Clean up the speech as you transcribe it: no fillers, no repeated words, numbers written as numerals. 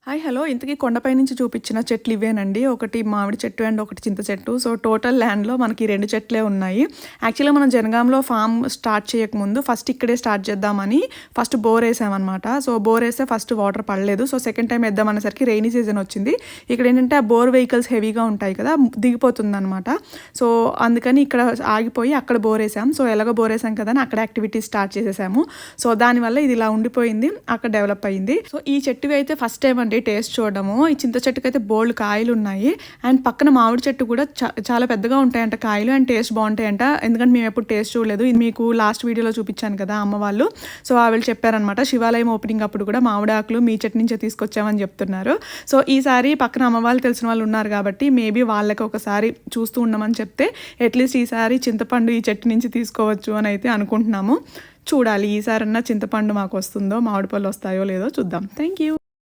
Hi hello ఇంతకీ కొండపై నుంచి చూపించిన చెట్లు ఇవేనండి. ఒకటి మామిడి చెట్టు అండ్ ఒకటి చింత చెట్టు. సో టోటల్ ల్యాండ్‌లో మనకి 2 చెట్లే ఉన్నాయి. యాక్చువల్‌గా మనం జనగాంలో ఫార్మ్ స్టార్ట్ చేయకముందు ఫస్ట్ ఇక్కడే స్టార్ట్ చేద్దామని ఫస్ట్ బోర్ ఏసామనమాట. సో బోర్ ఏస్తే ఫస్ట్ వాటర్ పడలేదు. సో సెకండ్ టైం ఏద్దామనేసరికి రెయినీ సీజన్ వచ్చింది. ఇక్కడ ఏంటంటే ఆ బోర్ వెహికల్స్ హెవీగా ఉంటాయి కదా, దిగిపోతుందనమాట. సో అందుకని ఇక్కడ ఆగిపోయి అక్కడ బోర్ ఏసాం. సో ఎలాగో బోర్ ఏసాం కదా అని అక్కడ యాక్టివిటీస్ స్టార్ట్ చేసేసాము. సో దానివల్ల ఇది ఇలా ఉండిపోయింది, అక్కడ డెవలప్ అయింది. సో ఈ చెట్టువి అయితే ఫస్ట్ టైం టేస్ట్ చూడడము. ఈ చింత చెట్టుకి అయితే బోల్డ్ కాయలు ఉన్నాయి అండ్ పక్కన మామిడి చెట్టు కూడా చాలా పెద్దగా ఉంటాయంట కాయలు అండ్ టేస్ట్ బాగుంటాయంట. ఎందుకంటే మేము ఎప్పుడు టేస్ట్ చూడలేదు. ఇది మీకు లాస్ట్ వీడియోలో చూపించాను కదా అమ్మ వాళ్ళు. సో వాళ్ళు చెప్పారనమాట శివాలయం ఓపెనింగ్ అప్పుడు కూడా మామిడి ఆకులు మీ చెట్టు నుంచే తీసుకొచ్చామని చెప్తున్నారు. సో ఈసారి పక్కన అమ్మ వాళ్ళు తెలిసిన వాళ్ళు ఉన్నారు కాబట్టి మేబీ వాళ్ళకి ఒకసారి చూస్తూ ఉండమని చెప్తే అట్లీస్ట్ ఈసారి చింతపండు ఈ చెట్టు నుంచి తీసుకోవచ్చు అని అయితే అనుకుంటున్నాము. చూడాలి ఈసారన్నా చింతపండు మాకు వస్తుందో మామిడి పళ్ళు వస్తాయో లేదో చూద్దాం. Thank you.